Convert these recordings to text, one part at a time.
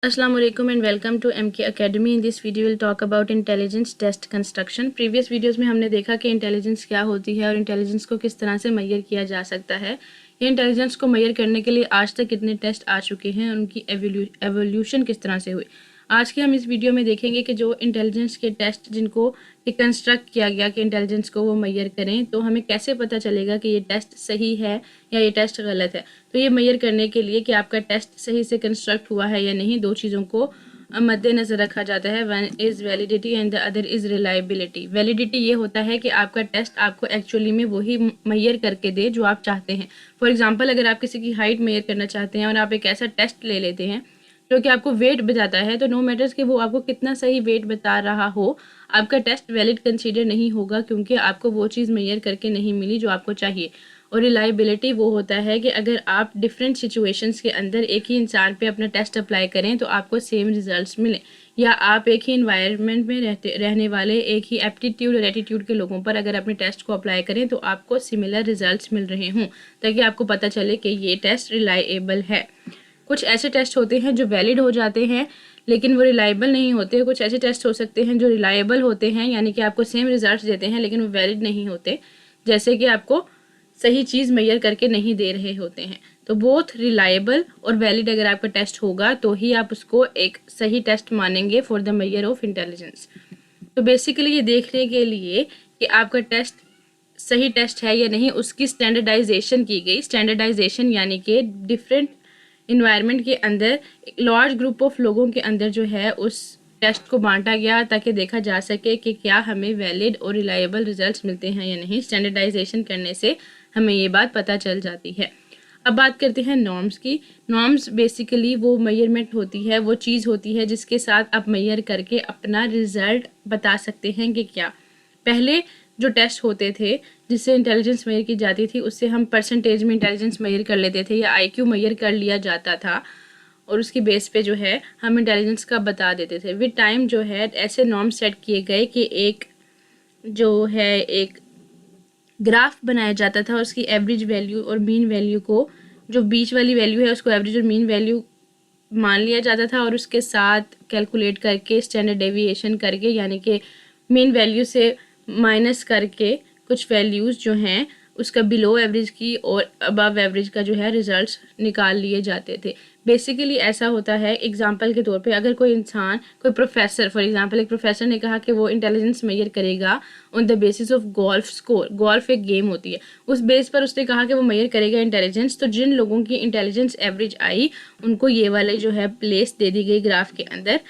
Assalamu alaikum and welcome to MK Academy. In this video we'll talk about intelligence test construction. Previous videos में हमने देखा कि intelligence क्या होती है और इंटेलिजेंस को किस तरह से मेजर किया जा सकता है। ये इंटेलिजेंस को मेजर करने के लिए आज तक कितने टेस्ट आ चुके हैं और उनकी एवोल्यूशन किस तरह से हुई। आज के हम इस वीडियो में देखेंगे कि जो इंटेलिजेंस के टेस्ट जिनको कंस्ट्रक्ट किया गया कि इंटेलिजेंस को वो मेजर करें, तो हमें कैसे पता चलेगा कि ये टेस्ट सही है या ये टेस्ट गलत है। तो ये मेजर करने के लिए कि आपका टेस्ट सही से कंस्ट्रक्ट हुआ है या नहीं, दो चीज़ों को मद्देनज़र रखा जाता है। One is validity and the other is reliability. Validity ये होता है कि आपका टेस्ट आपको एक्चुअली में वही मेजर करके दे जो आप चाहते हैं। फॉर एग्जांपल, अगर आप किसी की हाइट मेजर करना चाहते हैं और आप एक ऐसा टेस्ट ले लेते हैं जो कि आपको वेट बताता है, तो नो मैटर्स कि वो आपको कितना सही वेट बता रहा हो, आपका टेस्ट वैलिड कंसीडर नहीं होगा, क्योंकि आपको वो चीज़ मेजर करके नहीं मिली जो आपको चाहिए। और रिलायबिलिटी वो होता है कि अगर आप डिफरेंट सिचुएशंस के अंदर एक ही इंसान पे अपना टेस्ट अप्लाई करें तो आपको सेम रिजल्ट्स मिलें, या आप एक ही इन्वायरमेंट में रहने वाले एक ही एप्टीट्यूड और एटीट्यूड के लोगों पर अगर अपने टेस्ट को अप्लाई करें तो आपको सिमिलर रिजल्ट्स मिल रहे हों, ताकि आपको पता चले कि ये टेस्ट रिलायबल है। कुछ ऐसे टेस्ट होते हैं जो वैलिड हो जाते हैं लेकिन वो रिलायबल नहीं होते। कुछ ऐसे टेस्ट हो सकते हैं जो रिलायबल होते हैं, यानी कि आपको सेम रिजल्ट्स देते हैं लेकिन वो वैलिड नहीं होते, जैसे कि आपको सही चीज़ मेजर करके नहीं दे रहे होते हैं। तो बोथ रिलायबल और वैलिड अगर आपका टेस्ट होगा तो ही आप उसको एक सही टेस्ट मानेंगे for the measure of intelligence. तो बेसिकली ये देखने के लिए कि आपका टेस्ट सही टेस्ट है या नहीं, उसकी स्टैंडर्डाइजेशन की गई। स्टैंडर्डाइजेशन यानी कि डिफरेंट इन्वायरमेंट के अंदर एक लार्ज ग्रुप ऑफ लोगों के अंदर जो है उस टेस्ट को बांटा गया ताकि देखा जा सके कि क्या हमें वैलिड और रिलायबल रिजल्ट्स मिलते हैं या नहीं। स्टैंडर्डाइजेशन करने से हमें ये बात पता चल जाती है। अब बात करते हैं नॉर्म्स की। नॉर्म्स बेसिकली वो मेजरमेंट होती है, वो चीज़ होती है जिसके साथ आप मेजर करके अपना रिजल्ट बता सकते हैं कि क्या। पहले जो टेस्ट होते थे जिससे इंटेलिजेंस मेजर की जाती थी, उससे हम परसेंटेज में इंटेलिजेंस मेजर कर लेते थे या आईक्यू मेजर कर लिया जाता था, और उसकी बेस पे जो है हम इंटेलिजेंस का बता देते थे। विद टाइम जो है ऐसे नॉर्म सेट किए गए कि एक जो है एक ग्राफ बनाया जाता था, उसकी एवरेज वैल्यू और मीन वैल्यू को, जो बीच वाली वैल्यू है उसको एवरेज और मीन वैल्यू मान लिया जाता था, और उसके साथ कैलकुलेट करके स्टैंडर्ड डेविएशन करके, यानी कि मीन वैल्यू से माइनस करके कुछ वैल्यूज़ जो हैं उसका बिलो एवरेज की और अबव एवरेज का जो है रिजल्ट्स निकाल लिए जाते थे। बेसिकली ऐसा होता है, एग्जांपल के तौर पे अगर कोई इंसान, कोई प्रोफेसर, फॉर एग्जांपल एक प्रोफेसर ने कहा कि वो इंटेलिजेंस मेजर करेगा on the basis of golf score. Golf एक गेम होती है, उस बेस पर उसने कहा कि वो मेजर करेगा इंटेलिजेंस। तो जिन लोगों की इंटेलिजेंस एवरेज आई उनको ये वाले जो है प्लेस दे दी गई ग्राफ के अंदर,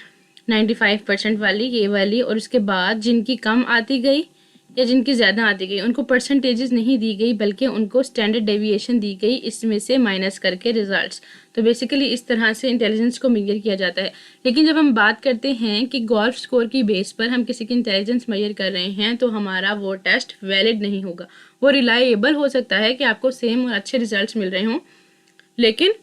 95% वाली ये वाली, और उसके बाद जिनकी कम आती गई या जिनकी ज़्यादा आती गई उनको परसेंटेजेस नहीं दी गई, बल्कि उनको स्टैंडर्ड डेविएशन दी गई, इसमें से माइनस करके रिजल्ट्स। तो बेसिकली इस तरह से इंटेलिजेंस को मेजर किया जाता है। लेकिन जब हम बात करते हैं कि गोल्फ स्कोर की बेस पर हम किसी की इंटेलिजेंस मेजर कर रहे हैं, तो हमारा वो टेस्ट वैलिड नहीं होगा। वो रिलायबल हो सकता है कि आपको सेम और अच्छे रिजल्ट मिल रहे हों, लेकिन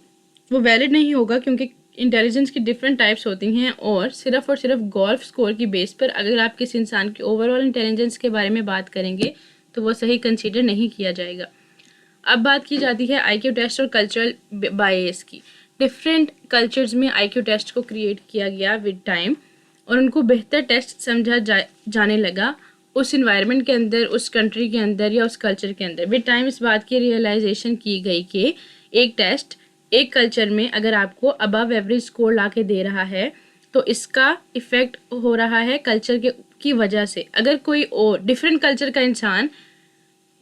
वो वैलिड नहीं होगा, क्योंकि इंटेलिजेंस की डिफरेंट टाइप्स होती हैं, और सिर्फ गोल्फ स्कोर की बेस पर अगर आप किसी इंसान की ओवरऑल इंटेलिजेंस के बारे में बात करेंगे तो वो सही कंसीडर नहीं किया जाएगा। अब बात की जाती है आईक्यू टेस्ट और कल्चरल बायस की। डिफरेंट कल्चर्स में आईक्यू टेस्ट को क्रिएट किया गया विद टाइम, और उनको बेहतर टेस्ट समझा जाने लगा उस इन्वायरमेंट के अंदर, उस कंट्री के अंदर या उस कल्चर के अंदर। विद टाइम इस बात की रियलाइजेशन की गई कि एक टेस्ट एक कल्चर में अगर आपको अबव एवरेज स्कोर ला के दे रहा है तो इसका इफ़ेक्ट हो रहा है कल्चर की वजह से। अगर कोई और डिफरेंट कल्चर का इंसान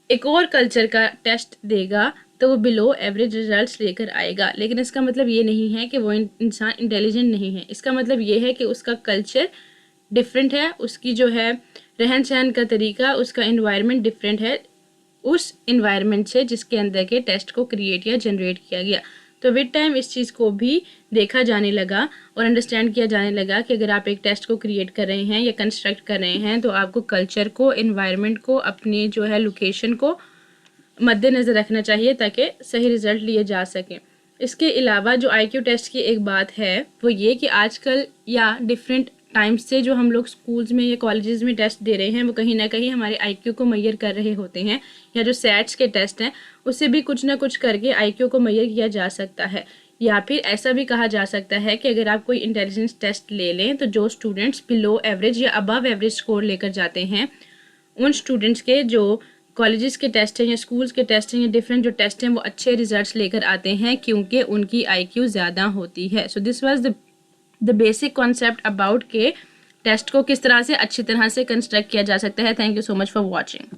एक और कल्चर का टेस्ट देगा तो वो बिलो एवरेज रिजल्ट्स लेकर आएगा, लेकिन इसका मतलब ये नहीं है कि वो इंसान इंटेलिजेंट नहीं है। इसका मतलब ये है कि उसका कल्चर डिफरेंट है, उसकी जो है रहन सहन का तरीका, उसका इन्वायरमेंट डिफरेंट है उस इन्वायरमेंट से जिसके अंदर के टेस्ट को क्रिएट या जनरेट किया गया। तो विद टाइम इस चीज़ को भी देखा जाने लगा और अंडरस्टैंड किया जाने लगा कि अगर आप एक टेस्ट को क्रिएट कर रहे हैं या कंस्ट्रक्ट कर रहे हैं तो आपको कल्चर को, इन्वायरमेंट को, अपनी जो है लोकेशन को मद्देनज़र रखना चाहिए ताकि सही रिज़ल्ट लिए जा सकें। इसके अलावा जो आईक्यू टेस्ट की एक बात है वो ये कि आजकल या डिफरेंट टाइम्स से जो हम लोग स्कूल्स में या कॉलेजेस में टेस्ट दे रहे हैं वो कहीं ना कहीं हमारे आईक्यू को मेजर कर रहे होते हैं, या जो सैट्स के टेस्ट हैं उससे भी कुछ ना कुछ करके आईक्यू को मेजर किया जा सकता है। या फिर ऐसा भी कहा जा सकता है कि अगर आप कोई इंटेलिजेंस टेस्ट ले लें तो जो स्टूडेंट्स बिलो एवरेज या अबव एवरेज स्कोर लेकर जाते हैं उन स्टूडेंट्स के जो कॉलेजेस के टेस्ट हैं या स्कूल्स के टेस्ट हैं या डिफरेंट जो टेस्ट हैं वो अच्छे रिजल्ट्स लेकर आते हैं क्योंकि उनकी IQ ज़्यादा होती है। So this was the basic concept about के टेस्ट को किस तरह से अच्छी तरह से कंस्ट्रक्ट किया जा सकता है। Thank you so much for watching.